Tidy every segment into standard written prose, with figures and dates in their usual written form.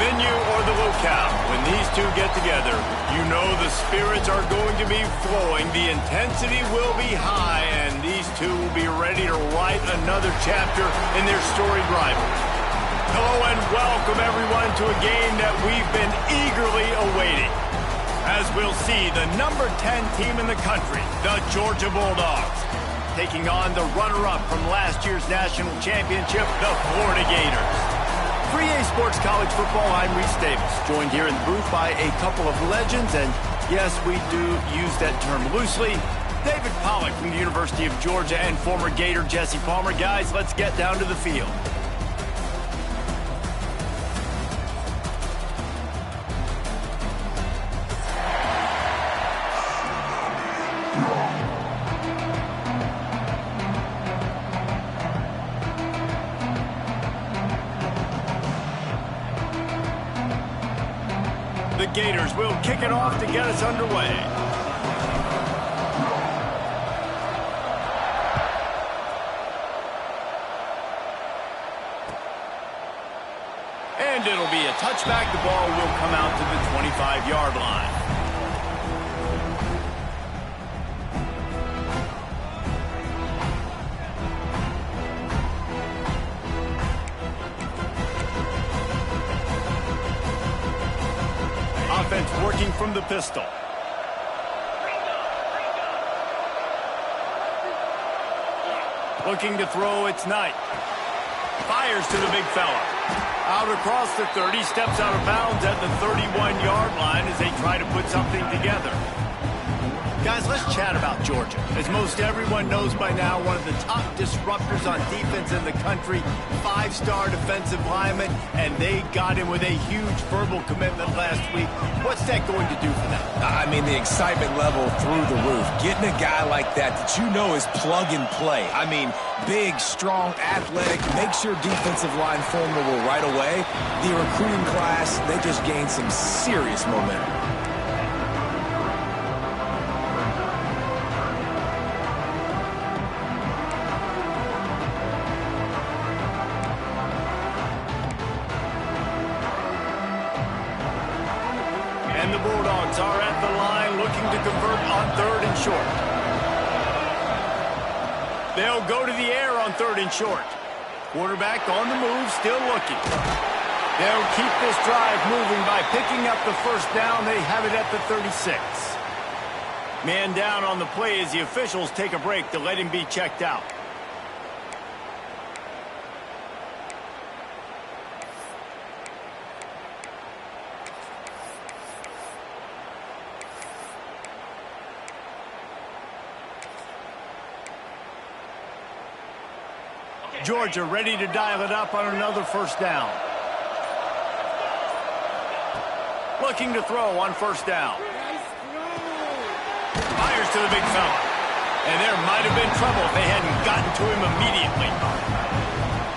venue or the locale, when these two get together, you know the spirits are going to be flowing, the intensity will be high, and these two will be ready to write another chapter in their storied rivalry. Hello and welcome everyone to a game that we've been eagerly awaiting. As we'll see, the number 10 team in the country, the Georgia Bulldogs, taking on the runner-up from last year's national championship, the Florida Gators. For EA Sports College Football, I'm Reese Davis, joined here in the booth by a couple of legends, and yes, we do use that term loosely. David Pollack from the University of Georgia and former Gator Jesse Palmer. Guys, let's get down to the field. The Gators will kick it off to get us underway. And it'll be a touchback. The ball will come out to the 25-yard line. Offense working from the pistol. Looking to throw, it's Knight. Fires to the big fella. Out across the 30, steps out of bounds at the 31-yard line as they try to put something together. Guys, let's chat about Georgia. As most everyone knows by now, one of the top disruptors on defense in the country, five-star defensive lineman, and they got him with a huge verbal commitment last week. What's that going to do for them? I mean, the excitement level through the roof. Getting a guy like that you know is plug and play. I mean, big, strong, athletic, makes your defensive line formidable right away. The recruiting class, they just gained some serious momentum. And the Bulldogs are at the line looking to convert on 3rd and short. They'll go to the air on 3rd and short. Quarterback on the move, still looking. They'll keep this drive moving by picking up the first down. They have it at the 36. Man down on the play as the officials take a break to let him be checked out. Georgia ready to dial it up on another first down. Looking to throw on first down. Fires to the big fella. And there might have been trouble if they hadn't gotten to him immediately.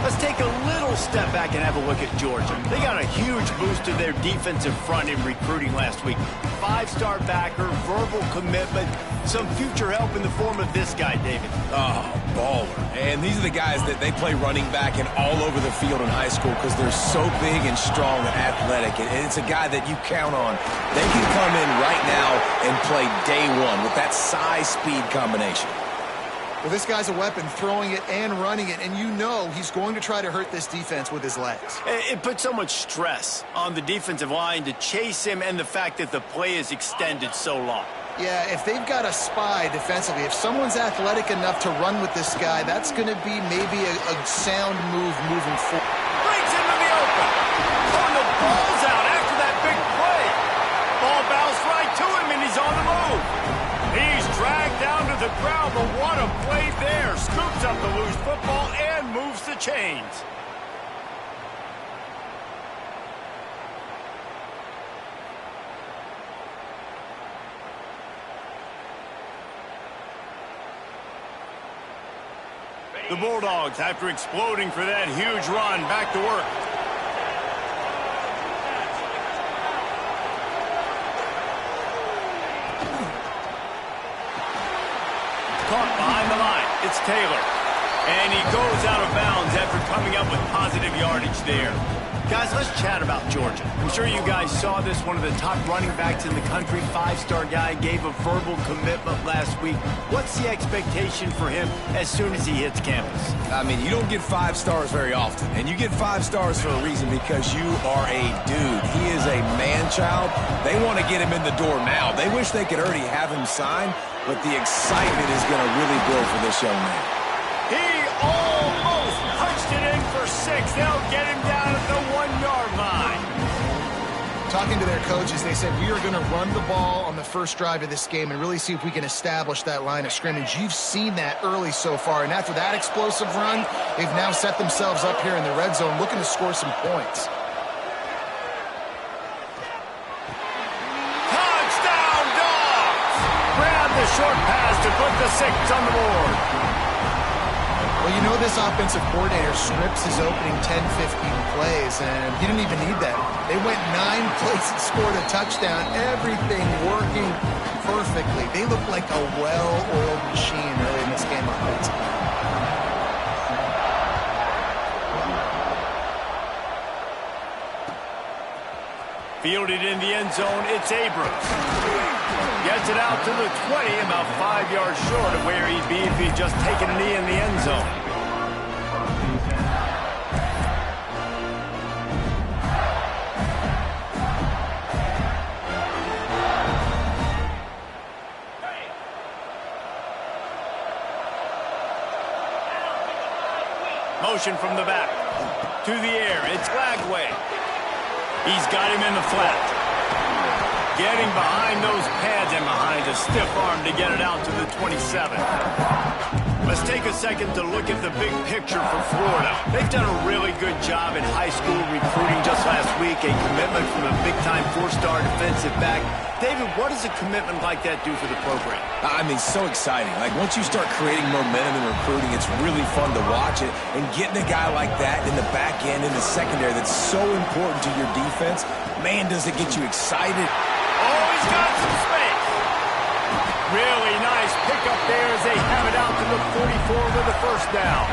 Let's take a little step back and have a look at Georgia. They got a huge boost to their defensive front in recruiting last week. Five-star backer, verbal commitment, some future help in the form of this guy, David. Oh, baller. And these are the guys that they play running back and all over the field in high school because they're so big and strong and athletic. And it's a guy that you count on. They can come in right now and play day one with that size-speed combination. Well, this guy's a weapon, throwing it and running it, and you know he's going to try to hurt this defense with his legs. It puts so much stress on the defensive line to chase him and the fact that the play is extended so long. Yeah, if they've got a spy defensively, if someone's athletic enough to run with this guy, that's going to be maybe a sound move moving forward. Breaks into the open. Oh, the ball's out after that big play. Ball bounced right to him, and he's on the move. He's dragged down to the ground, but what a play there. Scoops up the loose football and moves the chains. The Bulldogs, after exploding for that huge run, back to work. Caught behind the line. It's Taylor. And he goes out of bounds after coming up with positive yardage there. Guys, let's chat about Georgia. I'm sure you guys saw this. One of the top running backs in the country, five-star guy, gave a verbal commitment last week. What's the expectation for him as soon as he hits campus? I mean, you don't get 5 stars very often, and you get 5 stars for a reason because you are a dude. He is a man-child. They want to get him in the door now. They wish they could already have him signed, but the excitement is going to really build for this young man. He almost punched it in for 6. They'll get him down at the 1-yard line. Talking to their coaches, they said, we are going to run the ball on the first drive of this game and really see if we can establish that line of scrimmage. You've seen that early so far, and after that explosive run, they've now set themselves up here in the red zone looking to score some points. Touchdown, Dogs! Grab the short pass to put the 6 on the board. Well, you know this offensive coordinator scripts his opening 10, 15 plays, and he didn't even need that. They went 9 plays and scored a touchdown, everything working perfectly. They look like a well-oiled machine early in this game offensively. Fielded in the end zone, it's Abrams. Gets it out to the 20, about 5 yards short of where he'd be if he'd just taken a knee in the end zone. Motion from the back. To the air, it's Lagway. He's got him in the flat. Getting behind those pads and behind a stiff arm to get it out to the 27. Let's take a second to look at the big picture for Florida. They've done a really good job in high school recruiting. Just last week, a commitment from a big-time 4-star defensive back. David, what does a commitment like that do for the program? I mean, so exciting. Like, once you start creating momentum in recruiting, it's really fun to watch it. And getting a guy like that in the back end, in the secondary, that's so important to your defense, man, does it get you excited. Oh, he's got some space. Really nice pickup there as they have it out to the 44 with a first down.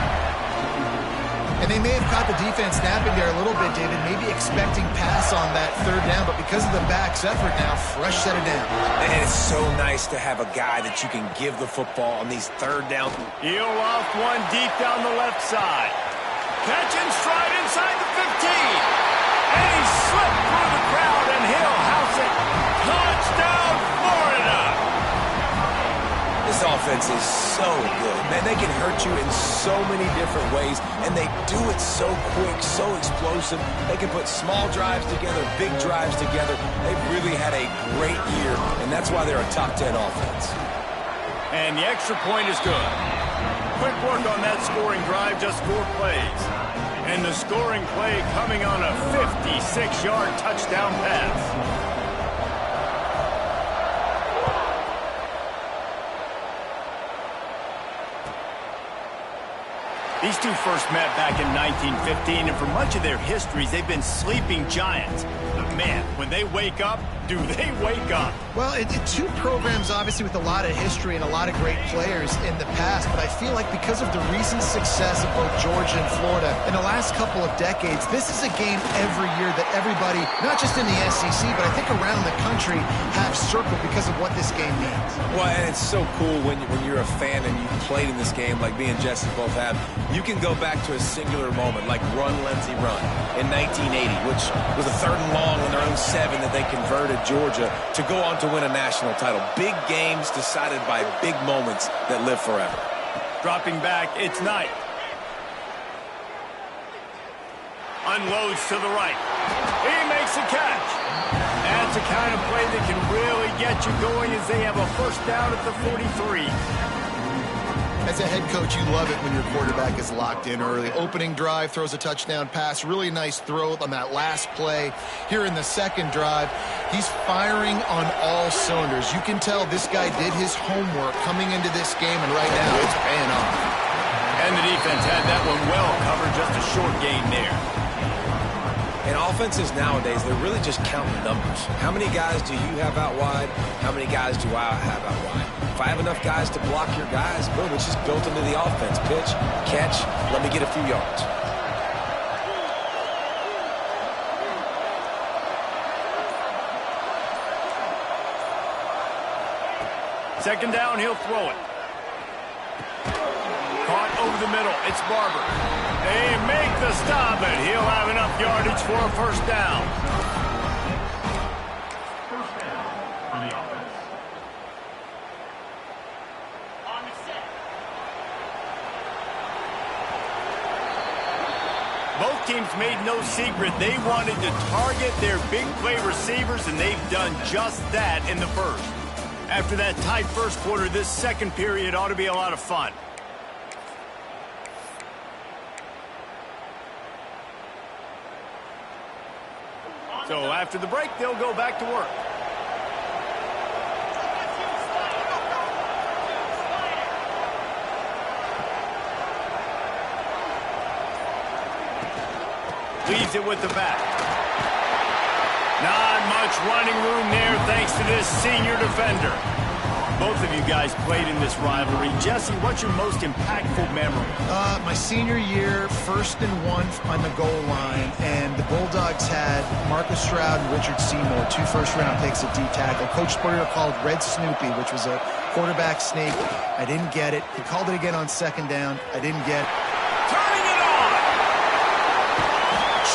And they may have caught the defense napping there a little bit, David, maybe expecting pass on that 3rd down, but because of the back's effort now, fresh set of downs. And it's so nice to have a guy that you can give the football on these 3rd downs. He'll off one deep down the left side. Catch and stride inside the 15. And he slipped through the crowd, and he'll house it. Touchdown, Florida! This offense is so good. Man, they can hurt you in so many different ways, and they do it so quick, so explosive. They can put small drives together, big drives together. They've really had a great year, and that's why they're a top 10 offense. And the extra point is good. Quick work on that scoring drive, just 4 plays. And the scoring play coming on a 56-yard touchdown pass. These two first met back in 1915, and for much of their histories, they've been sleeping giants. But man, when they wake up, do they wake up? Well, two programs, obviously, with a lot of history and a lot of great players in the past, but I feel like because of the recent success of both Georgia and Florida in the last couple of decades, this is a game every year that everybody, not just in the SEC, but I think around the country, have circled because of what this game means. Well, and it's so cool when you're a fan and you played in this game like me and Jesse both have. You can go back to a singular moment like Run, Lindsey, Run in 1980, which was a 3rd and long in their own 7 that they converted Georgia to go on to win a national title. Big games decided by big moments that live forever. Dropping back, it's Knight. Unloads to the right. He makes a catch. That's the kind of play that can really get you going as they have a first down at the 43. As a head coach, you love it when your quarterback is locked in early. Opening drive, throws a touchdown pass. Really nice throw on that last play. Here in the 2nd drive, he's firing on all cylinders. You can tell this guy did his homework coming into this game, and right now it's paying off. And the defense had that one well covered, just a short gain there. And offenses nowadays, they're really just counting numbers. How many guys do you have out wide? How many guys do I have out wide? If I have enough guys to block your guys, boom, it's just built into the offense. Pitch, catch, let me get a few yards. Second down, he'll throw it. Caught over the middle. It's Barber. They make the stop, and he'll have enough yardage for a first down. First down for the offense. On the set. Both teams made no secret they wanted to target their big play receivers, and they've done just that in the first. After that tight first quarter, this second period ought to be a lot of fun. So after the break, they'll go back to work. Leaves it with the back. Not much running room there thanks to this senior defender. Both of you guys played in this rivalry. Jesse, what's your most impactful memory? My senior year, 1st and 1 on the goal line, and the Bulldogs had Marcus Stroud and Richard Seymour, 2 first-round picks at D-tackle. Coach Spurrier called Red Snoopy, which was a quarterback sneak. I didn't get it. He called it again on 2nd down. I didn't get it. Turning it on!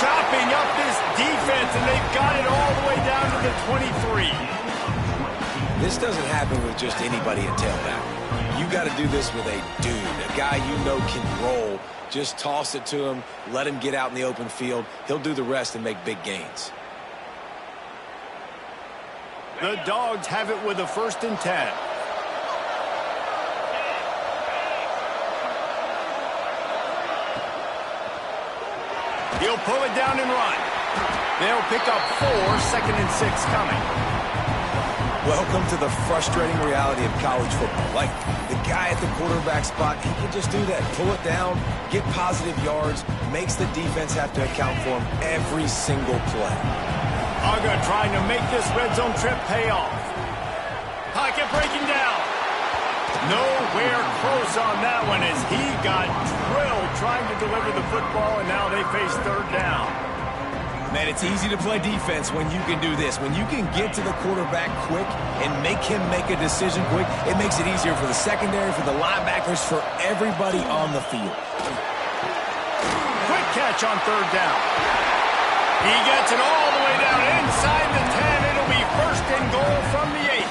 Chopping up this defense, and they've got it all the way down to the 23. This doesn't happen with just anybody at tailback. You got to do this with a dude, a guy you know can roll. Just toss it to him, let him get out in the open field. He'll do the rest and make big gains. The Dogs have it with a 1st and 10. He'll pull it down and run. They'll pick up 4, 2nd and 6 coming. Welcome to the frustrating reality of college football. Like, the guy at the quarterback spot, he can just do that. Pull it down, get positive yards, makes the defense have to account for him every single play. Uga trying to make this red zone trip pay off. Pocket breaking down. Nowhere close on that one as he got drilled trying to deliver the football, and now they face 3rd down. Man, it's easy to play defense when you can do this. When you can get to the quarterback quick and make him make a decision quick, it makes it easier for the secondary, for the linebackers, for everybody on the field. Quick catch on 3rd down. He gets it all the way down inside the 10. It'll be 1st and goal from the 8.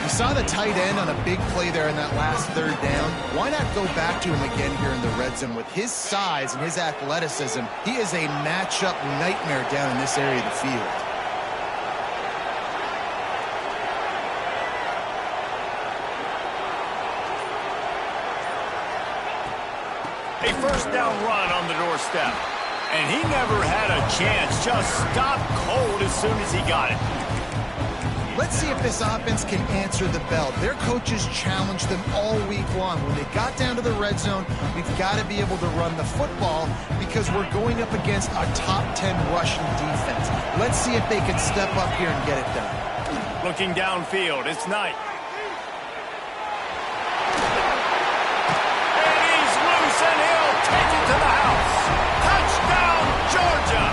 You saw the tight end on a big play there in that last 3rd down. Why not go back to him again here in the red zone? With his size and his athleticism, he is a matchup nightmare down in this area of the field. A 1st down run on the doorstep. And he never had a chance. Just stopped cold as soon as he got it. Let's see if this offense can answer the bell. Their coaches challenged them all week long. When they got down to the red zone, we've got to be able to run the football because we're going up against a top 10 rushing defense. Let's see if they can step up here and get it done. Looking downfield, it's Knight. And he's loose, and he'll take it to the house. Touchdown, Georgia!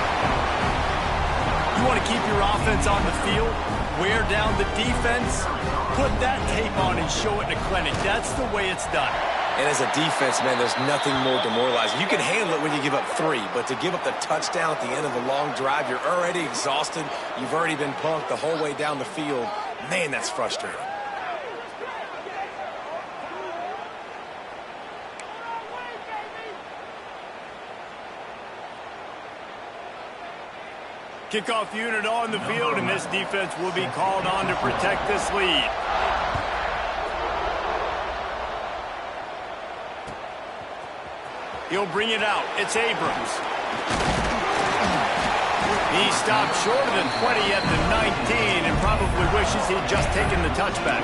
You want to keep your offense on the field? Wear down the defense, put that tape on and show it in a clinic. That's the way it's done. And as a defense, man, there's nothing more demoralizing. You can handle it when you give up 3, but to give up the touchdown at the end of a long drive, you're already exhausted. You've already been punked the whole way down the field. Man, that's frustrating. Kickoff unit on the field, and this defense will be called on to protect this lead. He'll bring it out. It's Abrams. He stopped shorter than 20 at the 19 and probably wishes he'd just taken the touchback.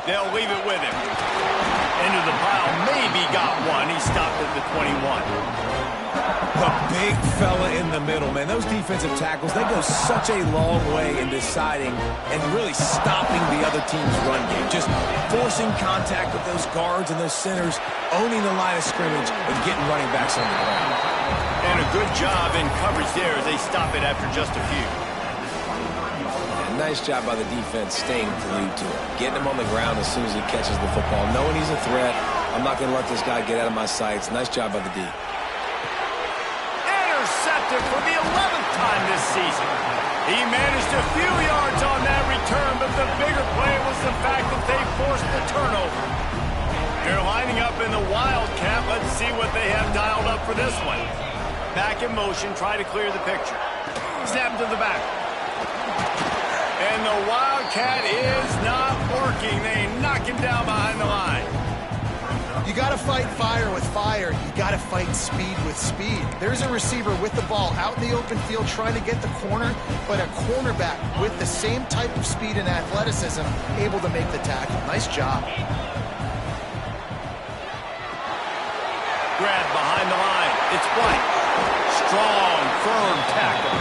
They'll leave it with him. Into the pile, maybe got one. He stopped at the 21. The big fella in the middle, man. Those defensive tackles, they go such a long way in deciding and really stopping the other team's run game. Just forcing contact with those guards and those centers, owning the line of scrimmage, and getting running backs on the ground. And a good job in coverage there as they stop it after just a few. Nice job by the defense staying glued to him. Getting him on the ground as soon as he catches the football. Knowing he's a threat, I'm not going to let this guy get out of my sights. Nice job by the D. Intercepted for the 11th time this season. He managed a few yards on that return, but the bigger play was the fact that they forced the turnover. They're lining up in the Wildcat. Let's see what they have dialed up for this one. Back in motion, try to clear the picture. Snap to the back. And the Wildcat is not working. They knock him down behind the line. You got to fight fire with fire. You got to fight speed with speed. There's a receiver with the ball out in the open field trying to get the corner, but a cornerback with the same type of speed and athleticism able to make the tackle. Nice job. Grab behind the line. It's White. Strong, firm tackle.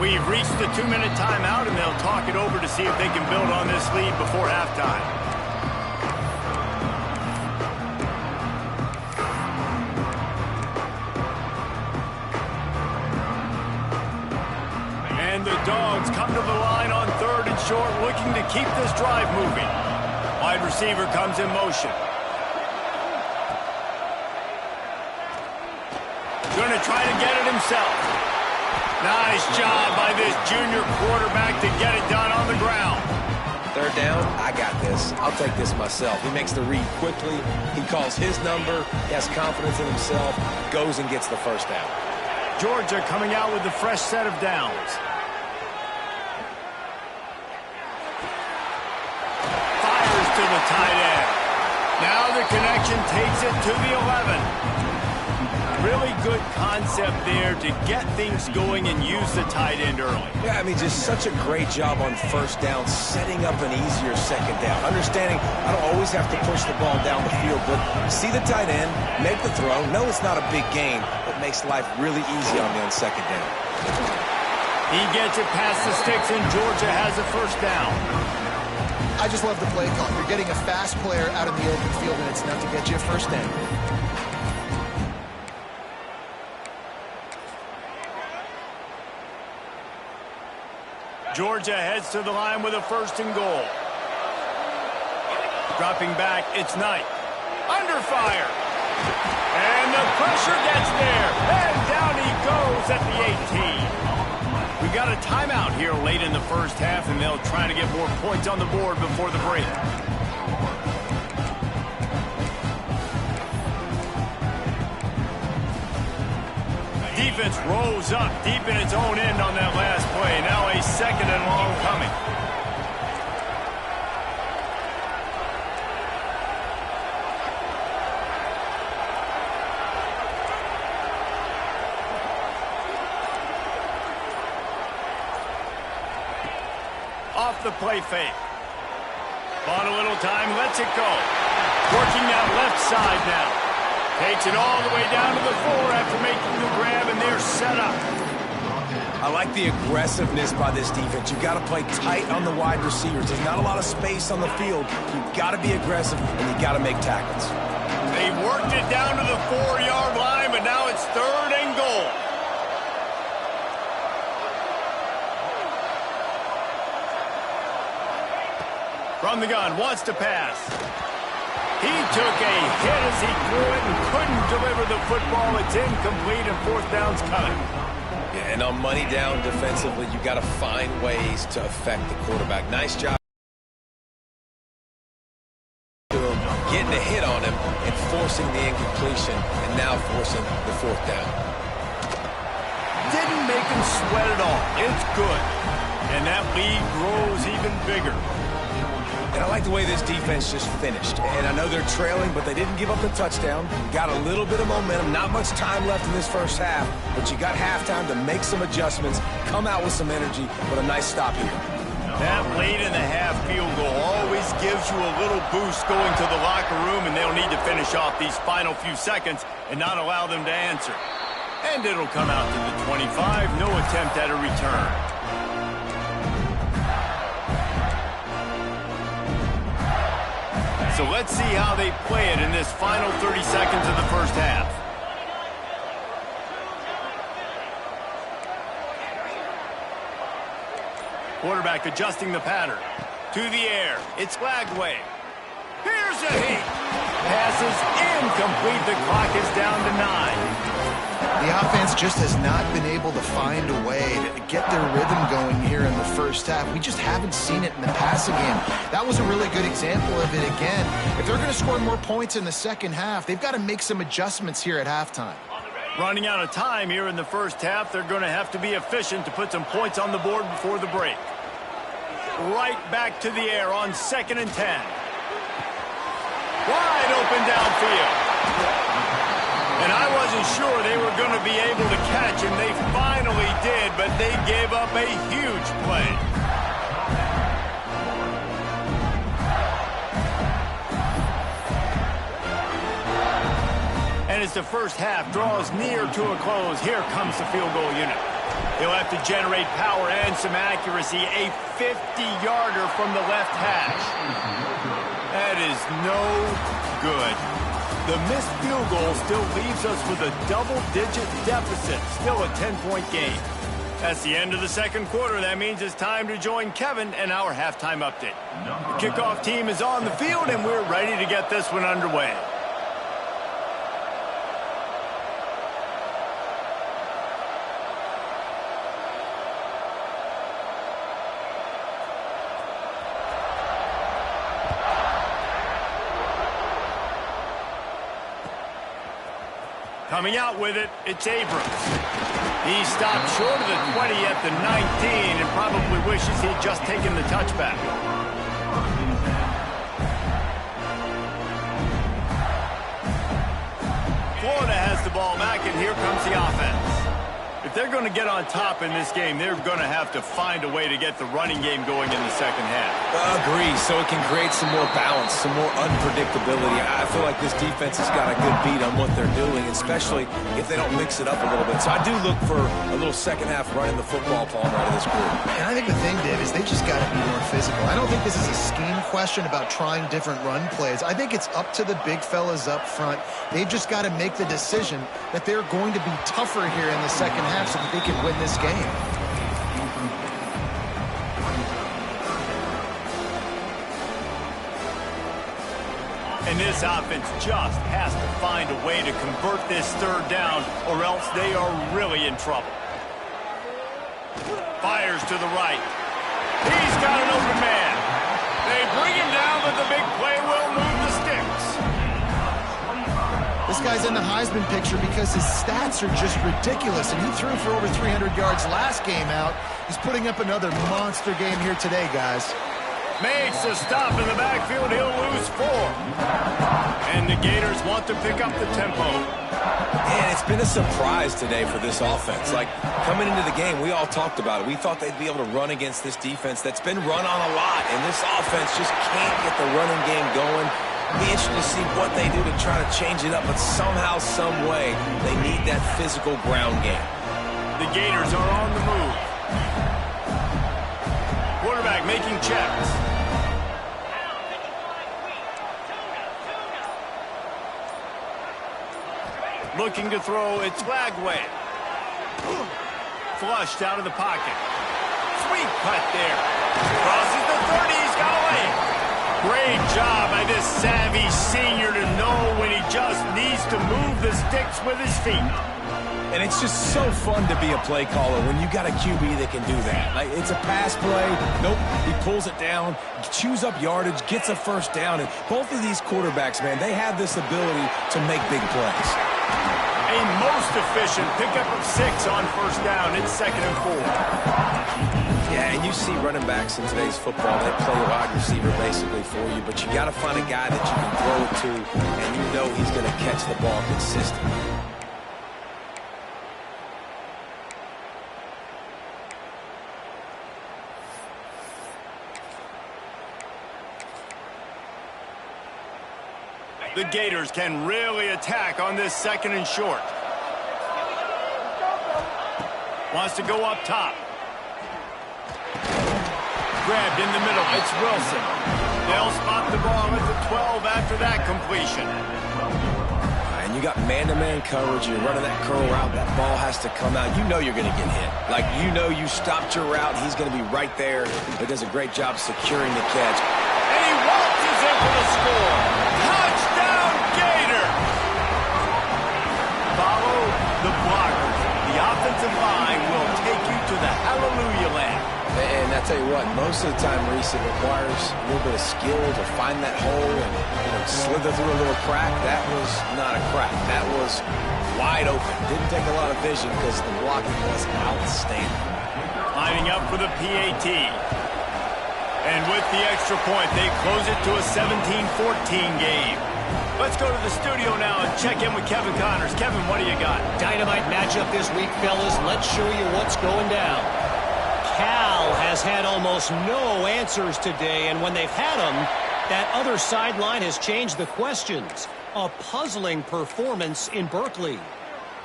We've reached the 2-minute timeout, and they'll talk it over to see if they can build on this lead before halftime. And the Dogs come to the line on 3rd and short, looking to keep this drive moving. Wide receiver comes in motion. Going to try to get it himself. Nice job by this junior quarterback to get it done on the ground. 3rd down, I got this. I'll take this myself. He makes the read quickly. He calls his number. He has confidence in himself. Goes and gets the 1st down. Georgia coming out with a fresh set of downs. Fires to the tight end. Now the connection takes it to the 11. Really good concept there to get things going and use the tight end early. Yeah, I mean, just such a great job on 1st down, setting up an easier 2nd down. Understanding I don't always have to push the ball down the field, but see the tight end, make the throw. No, it's not a big gain, but makes life really easy on me on 2nd down. He gets it past the sticks, and Georgia has a 1st down. I just love the play call. You're getting a fast player out in the open field, and it's enough to get you a 1st down. Georgia heads to the line with a 1st and goal. Dropping back, it's Knight. Under fire. And the pressure gets there. And down he goes at the 18. We got a timeout here late in the 1st half, and they'll try to get more points on the board before the break. Defense rose up deep in its own end on that last play. Now a 2nd and long coming. Off the play fake. Bought a little time, lets it go. Working that left side now. Takes it all the way down to the 4 after making the grab, and they're set up. I like the aggressiveness by this defense. You've got to play tight on the wide receivers. There's not a lot of space on the field. You've got to be aggressive, and you've got to make tackles. They worked it down to the 4-yard line, but now it's 3rd and goal. From the gun, wants to pass. He took a hit as he threw it and couldn't deliver the football. It's incomplete, and 4th down's coming. Yeah, and on money down defensively, you've got to find ways to affect the quarterback. Nice job getting a hit on him and forcing the incompletion, and now forcing the 4th down. Didn't make him sweat at all. It's good. And that lead grows even bigger. And I like the way this defense just finished. And I know they're trailing, but they didn't give up the touchdown. Got a little bit of momentum. Not much time left in this 1st half, but you got halftime to make some adjustments, come out with some energy with a nice stop here. That late in the half field goal always gives you a little boost going to the locker room, and they'll need to finish off these final few seconds and not allow them to answer. And it'll come out to the 25, no attempt at a return. So let's see how they play it in this final 30 seconds of the first half. Quarterback adjusting the pattern. To the air. It's Lagway. Here's a heat. Pass is incomplete. The clock is down to 9. The offense just has not been able to find a way to get their rhythm going here in the first half. We just haven't seen it in the passing game. That was a really good example of it again. If they're going to score more points in the second half, they've got to make some adjustments here at halftime. Running out of time here in the first half, they're going to have to be efficient to put some points on the board before the break. Right back to the air on 2nd and 10. Wide open downfield. And I wasn't sure they were going to be able to catch him. They finally did, but they gave up a huge play. And as the first half draws near to a close, here comes the field goal unit. He'll have to generate power and some accuracy. A 50-yarder from the left hash. That is no good. The missed field goal still leaves us with a double-digit deficit. Still a 10-point game. That's the end of the second quarter. That means it's time to join Kevin and our halftime update. The kickoff team is on the field, and we're ready to get this one underway. Coming out with it, it's Abrams. He stopped short of the 20 at the 19 and probably wishes he'd just taken the touchback. Florida has the ball back, and here comes the offense. If they're going to get on top in this game, they're going to have to find a way to get the running game going in the second half. Agree, so it can create some more balance, some more unpredictability. I feel like this defense has got a good beat on what they're doing, especially if they don't mix it up a little bit. So I do look for a little second half running the football palm out of this group. And I think the thing, Dave, is they just got to be more physical. I don't think this is a scheme question about trying different run plays. I think it's up to the big fellas up front. They've just got to make the decision that they're going to be tougher here in the second half so that they can win this game. And this offense just has to find a way to convert this third down, or else they are really in trouble. Fires to the right. He's got an open man. They bring him down, but the big play will move the sticks. This guy's in the Heisman picture because his stats are just ridiculous, and he threw for over 300 yards last game out. He's putting up another monster game here today, guys. Makes a stop in the backfield. He'll lose 4. And the Gators want to pick up the tempo. And it's been a surprise today for this offense. Like, coming into the game, we all talked about it. We thought they'd be able to run against this defense that's been run on a lot. And this offense just can't get the running game going. It'll be interesting to see what they do to try to change it up. But somehow, some way, they need that physical ground game. The Gators are on the move. Quarterback making checks. Looking to throw, it's Lagway. Flushed out of the pocket. Sweet cut there. Crosses the 30, he's got away. Great job by this savvy senior to know when he just needs to move the sticks with his feet. And it's just so fun to be a play caller when you got a QB that can do that. Like, it's a pass play. Nope, he pulls it down, chews up yardage, gets a first down. And both of these quarterbacks, man, they have this ability to make big plays. A most efficient pickup of 6 on first down. It's 2nd and 4. Yeah, and you see running backs in today's football, they play a wide receiver basically for you, but you got to find a guy that you can throw it to, and you know he's going to catch the ball consistently. The Gators can really attack on this 2nd and short. Wants to go up top. Grabbed in the middle. It's Wilson. They'll spot the ball at the 12 after that completion. And you got man-to-man coverage. You're running that curl route. That ball has to come out. You know you're going to get hit. Like, you know you stopped your route. He's going to be right there. He does a great job securing the catch. And he waltzes in for the score. Touchdown, Gators! Follow the blockers. The offensive line will take you to the hallelujah land. And I tell you what, most of the time, Reese, it requires a little bit of skill to find that hole and slither through a little crack. That was not a crack. That was wide open. Didn't take a lot of vision because the blocking was outstanding. Lining up for the PAT. And with the extra point, they close it to a 17-14 game. Let's go to the studio now and check in with Kevin Connors. Kevin, what do you got? Dynamite matchup this week, fellas. Let's show you what's going down. Cal has had almost no answers today, and when they've had them, that other sideline has changed the questions. A puzzling performance in Berkeley.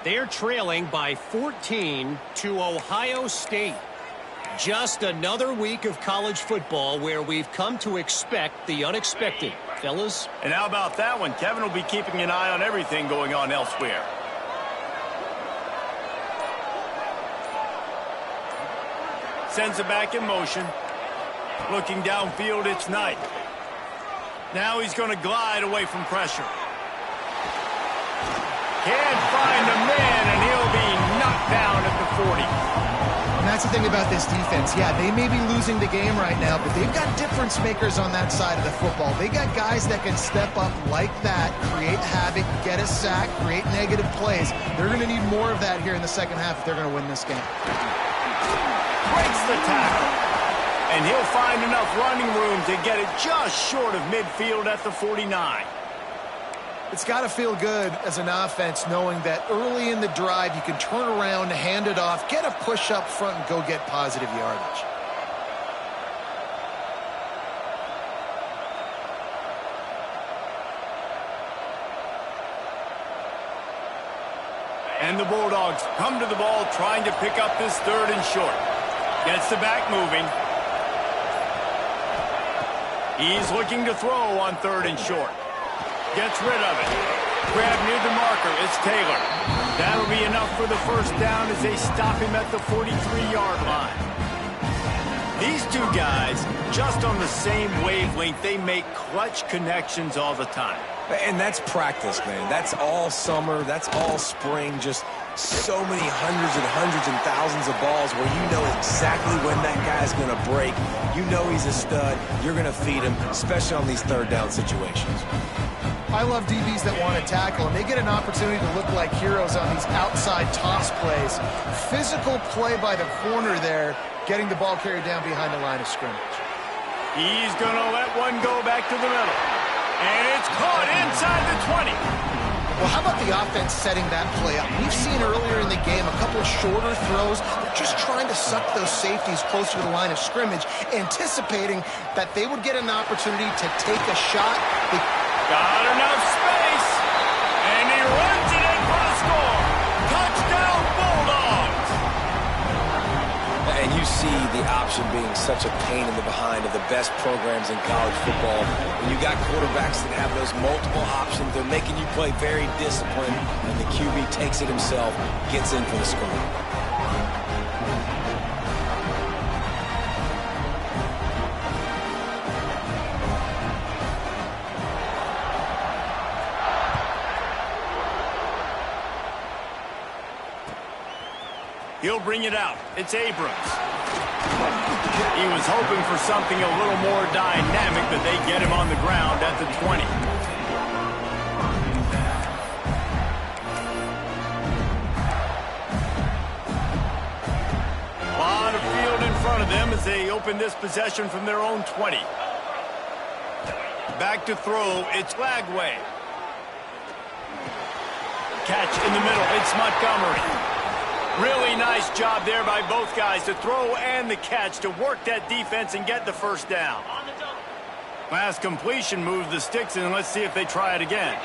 They're trailing by 14 to Ohio State. Just another week of college football where we've come to expect the unexpected. Fellas? And how about that one? Kevin will be keeping an eye on everything going on elsewhere. Sends it back in motion. Looking downfield, it's Knight. Now he's going to glide away from pressure. Can't find a man, and he'll be knocked down at the 40. And that's the thing about this defense. Yeah, they may be losing the game right now, but they've got difference makers on that side of the football. They got guys that can step up like that, create havoc, get a sack, create negative plays. They're going to need more of that here in the second half if they're going to win this game. Breaks the tackle. And he'll find enough running room to get it just short of midfield at the 49. It's got to feel good as an offense knowing that early in the drive you can turn around, hand it off, get a push up front, and go get positive yardage. And the Bulldogs come to the ball trying to pick up this 3rd and short. Gets the back moving. He's looking to throw on 3rd and short. Gets rid of it. Grab near the marker. It's Taylor. That'll be enough for the first down as they stop him at the 43-yard line. These two guys, just on the same wavelength, they make clutch connections all the time. And that's practice, man. That's all summer. That's all spring. Just so many hundreds and thousands of balls where you know exactly when that guy's going to break. You know he's a stud. You're going to feed him, especially on these 3rd down situations. I love DBs that want to tackle, and they get an opportunity to look like heroes on these outside toss plays. Physical play by the corner there, getting the ball carried down behind the line of scrimmage. He's going to let one go back to the middle. And it's caught inside the 20. Well, how about the offense setting that play up? We've seen earlier in the game a couple of shorter throws. They're just trying to suck those safeties closer to the line of scrimmage, anticipating that they would get an opportunity to take a shot. Got enough space, and he runs it in for the score. Touchdown, Bulldogs! And you see the option being such a pain in the behind of the best programs in college football. When you got quarterbacks that have those multiple options, they're making you play very disciplined, and the QB takes it himself, gets in for the score. He'll bring it out. It's Abrams. He was hoping for something a little more dynamic, but they get him on the ground at the 20. A lot of field in front of them as they open this possession from their own 20. Back to throw. It's Lagway. Catch in the middle. It's Montgomery. Really nice job there by both guys to throw and the catch to work that defense and get the first down. Last completion moved the sticks, and let's see if they try it again.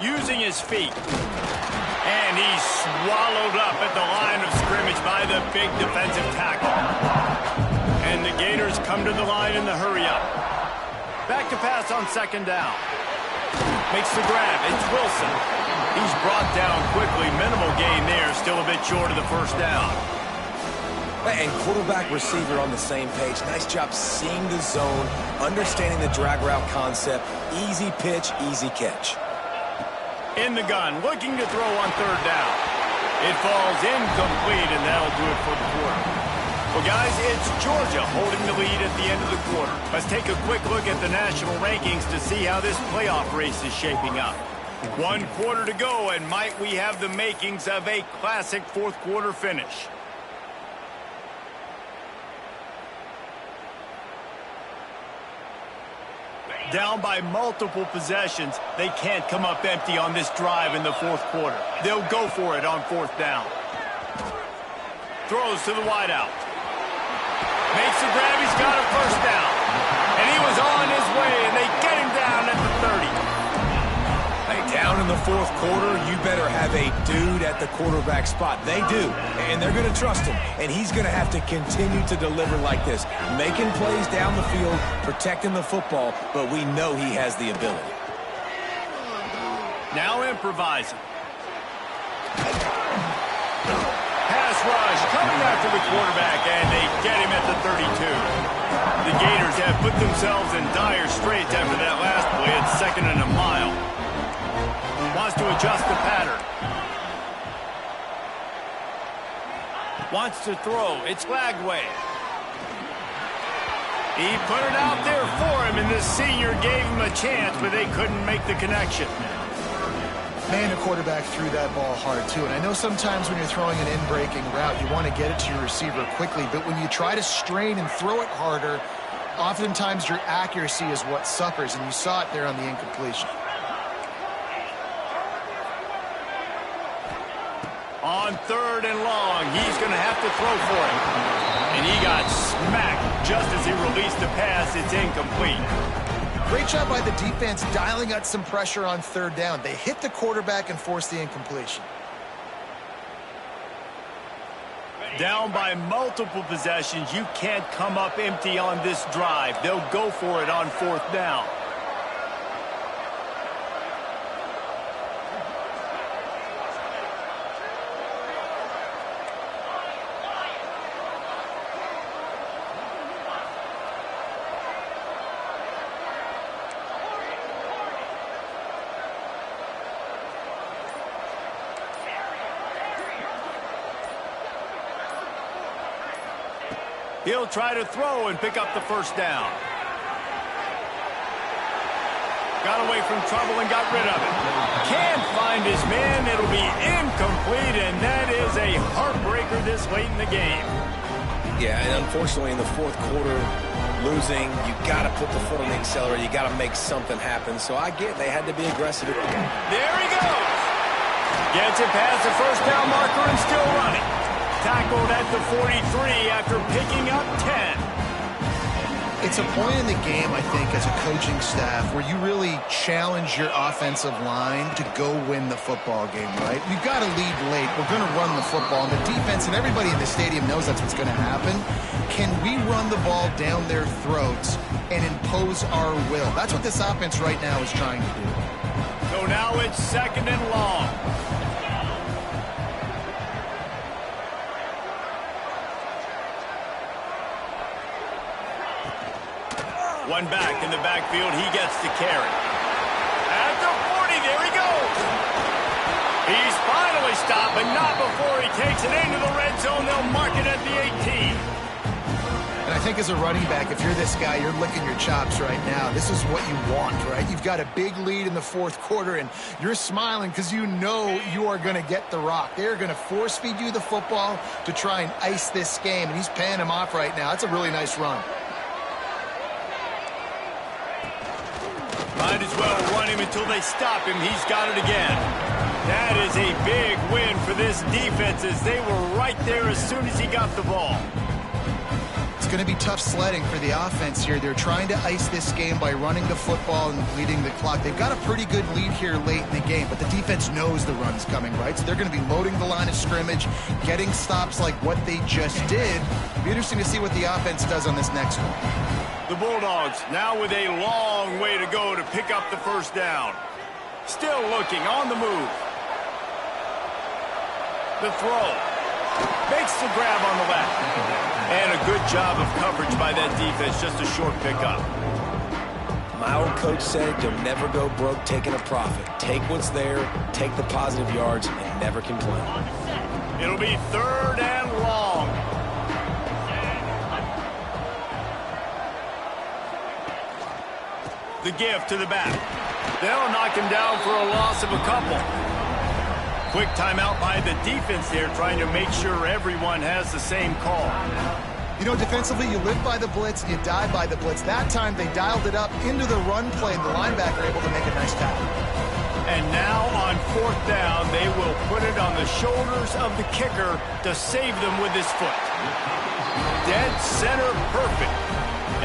Using his feet. And he's swallowed up at the line of scrimmage by the big defensive tackle. And the Gators come to the line in the hurry-up. Back to pass on second down. Makes the grab. It's Wilson. He's brought down quickly. Minimal gain there. Still a bit short of the first down. And quarterback receiver on the same page. Nice job seeing the zone, understanding the drag route concept. Easy pitch, easy catch. In the gun, looking to throw on third down. It falls incomplete, and that'll do it for the quarter. Well, guys, it's Georgia holding the lead at the end of the quarter. Let's take a quick look at the national rankings to see how this playoff race is shaping up. 1 quarter to go, and might we have the makings of a classic fourth quarter finish. Down by multiple possessions, they can't come up empty on this drive in the fourth quarter. They'll go for it on fourth down. Throws to the wideout. Makes the grab, he's got a first down. And he was on his way, and they get him down at the 30. Hey, down in the fourth quarter, you better have a dude at the quarterback spot. They do, and they're going to trust him. And he's going to have to continue to deliver like this, making plays down the field, protecting the football, but we know he has the ability. Now improvising. Pass rush coming after the quarterback, and they get him at the 32. The Gators have put themselves in dire straits after that last play at 2nd and a mile. Wants to adjust the pattern. Wants to throw. It's Lagway. He put it out there for him, and this senior gave him a chance, but they couldn't make the connection. Man, the quarterback threw that ball hard, too. And I know sometimes when you're throwing an in-breaking route, you want to get it to your receiver quickly. But when you try to strain and throw it harder, oftentimes your accuracy is what suffers. And you saw it there on the incompletion. On 3rd and long, he's going to have to throw for it. And he got smacked just as he released the pass. It's incomplete. Great job by the defense dialing out some pressure on 3rd down. They hit the quarterback and forced the incompletion. Down by multiple possessions, you can't come up empty on this drive. They'll go for it on 4th down. He'll try to throw and pick up the first down. Got away from trouble and got rid of it. Can't find his man. It'll be incomplete, and that is a heartbreaker this late in the game. Yeah, and unfortunately in the fourth quarter, losing, you got to put the foot on the accelerator. You got to make something happen. So I get they had to be aggressive. There he goes. Gets it past the first down marker and still running. Tackled at the 43 after picking up 10. It's a point in the game, I think, as a coaching staff where you really challenge your offensive line to go win the football game, right? We've got to lead late. We're going to run the football. And the defense and everybody in the stadium knows that's what's going to happen. Can we run the ball down their throats and impose our will? That's what this offense right now is trying to do. So now it's 2nd and long. One back in the backfield. He gets the carry. At the 40, there he goes. He's finally stopped, but not before he takes it into the red zone. They'll mark it at the 18. And I think as a running back, if you're this guy, you're licking your chops right now. This is what you want, right? You've got a big lead in the fourth quarter, and you're smiling because you know you are going to get the rock. They're going to force feed you the football to try and ice this game, and he's paying him off right now. That's a really nice run. Might as well run him until they stop him. He's got it again. That is a big win for this defense as they were right there as soon as he got the ball. It's going to be tough sledding for the offense here. They're trying to ice this game by running the football and bleeding the clock. They've got a pretty good lead here late in the game, but the defense knows the run's coming, right? So they're going to be loading the line of scrimmage, getting stops like what they just did. It'll be interesting to see what the offense does on this next one. The Bulldogs now with a long way to go to pick up the first down. Still looking on the move. The throw. Makes the grab on the left. And a good job of coverage by that defense. Just a short pickup. My old coach said you'll never go broke taking a profit. Take what's there, take the positive yards, and never complain. It'll be 3rd and long. The give to the back. They'll knock him down for a loss of a couple. Quick timeout by the defense there, trying to make sure everyone has the same call. You know, defensively, you live by the blitz, you die by the blitz. That time, they dialed it up into the run play, and the linebacker able to make a nice tackle. And now on 4th down, they will put it on the shoulders of the kicker to save them with his foot. Dead center perfect.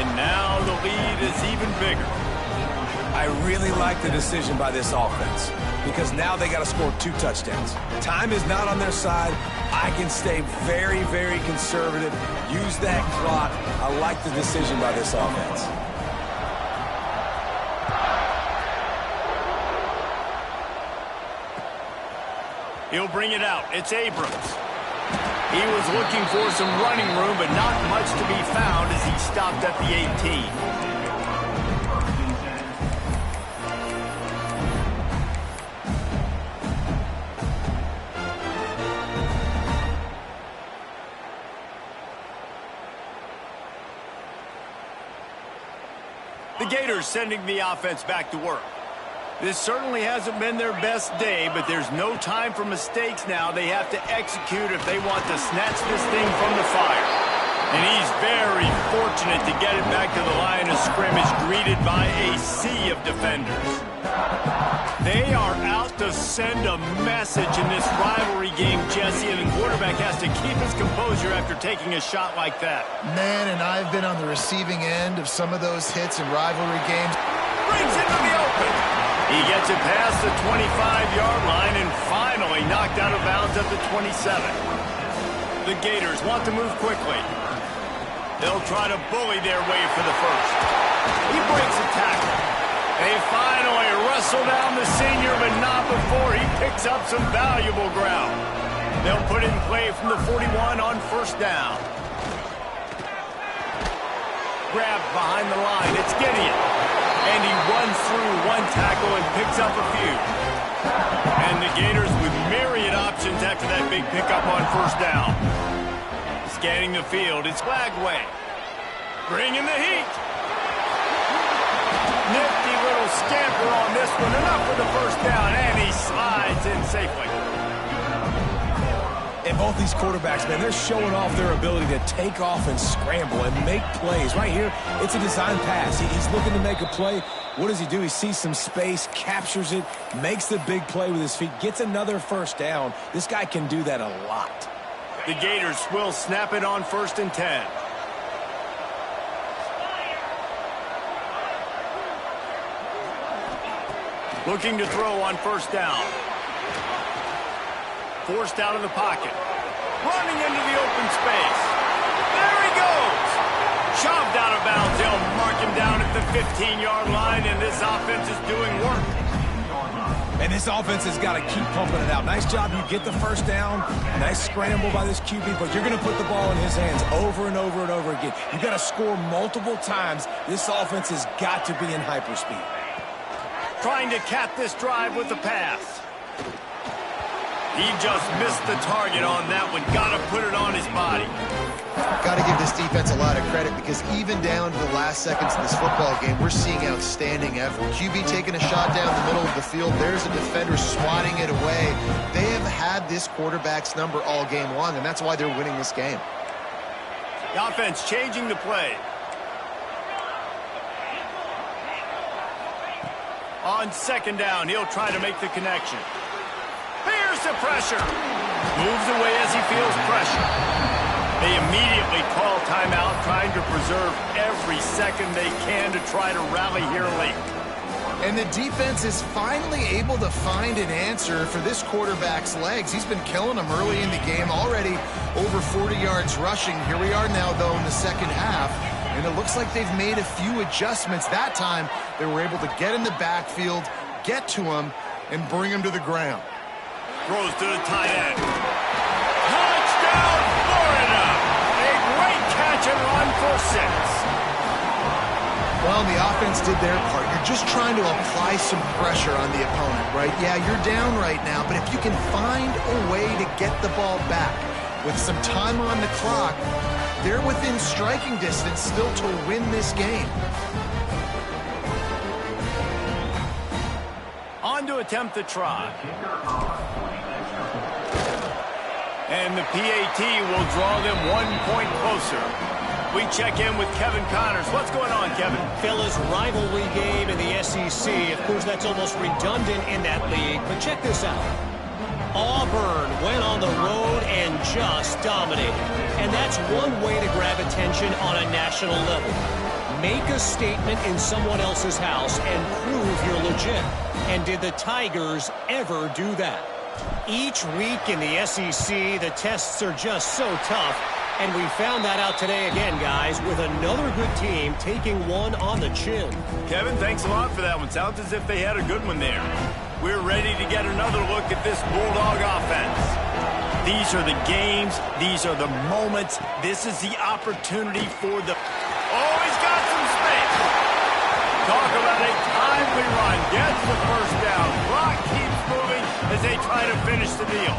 And now the lead is even bigger. I really like the decision by this offense because now they got to score 2 touchdowns. Time is not on their side. I can stay very, very conservative. Use that clock. I like the decision by this offense. He'll bring it out. It's Abrams. He was looking for some running room, but not much to be found as he stopped at the 18. The Gators sending the offense back to work. This certainly hasn't been their best day, but there's no time for mistakes now. They have to execute if they want to snatch this thing from the fire. And he's very fortunate to get it back to the line of scrimmage, greeted by a sea of defenders. They are out to send a message in this rivalry game, Jesse, and the quarterback has to keep his composure after taking a shot like that. Man, and I've been on the receiving end of some of those hits in rivalry games. Brings it to the open. He gets it past the 25-yard line and finally knocked out of bounds at the 27. The Gators want to move quickly. They'll try to bully their way for the first. He breaks a tackle. They finally wrestle down the senior, but not before he picks up some valuable ground. They'll put it in play from the 41 on 1st down. Grabbed behind the line. It's Gideon. And he runs through 1 tackle and picks up a few. And the Gators with myriad options after that big pickup on 1st down. Scanning the field, it's Flagway. Bringing the heat. Nifty little scamper on this one. Enough for the 1st down, and he slides in safely. And both these quarterbacks, man, they're showing off their ability to take off and scramble and make plays. Right here, it's a design pass. He's looking to make a play. What does he do? He sees some space, captures it, makes the big play with his feet, gets another 1st down. This guy can do that a lot. The Gators will snap it on 1st and 10. Looking to throw on 1st down. Forced out of the pocket. Running into the open space. There he goes. Shoved out of bounds. They'll mark him down at the 15-yard line, and this offense is doing work. And this offense has got to keep pumping it out. Nice job. You get the 1st down. Nice scramble by this QB, but you're going to put the ball in his hands over and over and over again. You've got to score multiple times. This offense has got to be in hyperspeed. Trying to cap this drive with the pass. He just missed the target on that one. Got to put it on his body. Got to give this defense a lot of credit because even down to the last seconds of this football game, we're seeing outstanding effort. QB taking a shot down the middle of the field. There's a defender swatting it away. They have had this quarterback's number all game long, and that's why they're winning this game. The offense changing the play. On 2nd down, he'll try to make the connection. Here's the pressure. Moves away as he feels pressure. They immediately call timeout, trying to preserve every second they can to try to rally here late. And the defense is finally able to find an answer for this quarterback's legs. He's been killing them early in the game, already over 40 yards rushing. Here we are now, though, in the second half, and it looks like they've made a few adjustments. That time, they were able to get in the backfield, get to him, and bring him to the ground. Throws to the tight end. Touchdown, Florida! A great catch and run for 6. Well, the offense did their part. You're just trying to apply some pressure on the opponent, right? Yeah, you're down right now, but if you can find a way to get the ball back with some time on the clock, they're within striking distance still to win this game. On to attempt the try. And the PAT will draw them 1 point closer. We check in with Kevin Connors. What's going on, Kevin? Fellas, rivalry game in the SEC. Of course, that's almost redundant in that league. But check this out. Auburn went on the road and just dominated. And that's one way to grab attention on a national level. Make a statement in someone else's house and prove you're legit. And did the Tigers ever do that? Each week in the SEC, the tests are just so tough. And we found that out today again, guys, with another good team taking one on the chin. Kevin, thanks a lot for that one. Sounds as if they had a good one there. We're ready to get another look at this Bulldog offense. These are the games. These are the moments. This is the opportunity for the... Oh, he's got some space. Talk about a timely run. Gets the first down. Clock keeps moving as they try to finish the deal.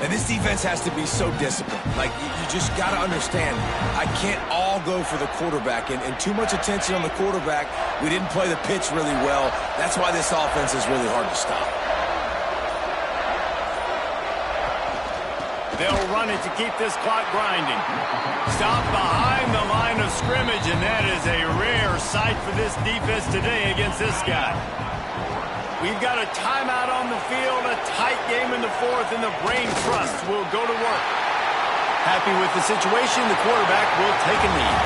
And this defense has to be so disciplined. Like, you just got to understand, I can't all go for the quarterback. And too much attention on the quarterback. We didn't play the pitch really well. That's why this offense is really hard to stop. They'll run it to keep this clock grinding. Stop behind the line of scrimmage, and that is a rare sight for this defense today against this guy. We've got a timeout on the field, a tight game in the fourth, and the brain trust will go to work. Happy with the situation, the quarterback will take a knee.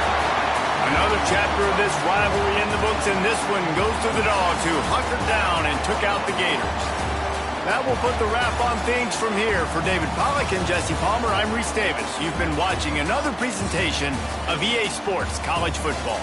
Another chapter of this rivalry in the books, and this one goes to the Dogs, who hunkered down and took out the Gators. That will put the wrap on things from here. For David Pollack and Jesse Palmer, I'm Reese Davis. You've been watching another presentation of EA Sports College Football.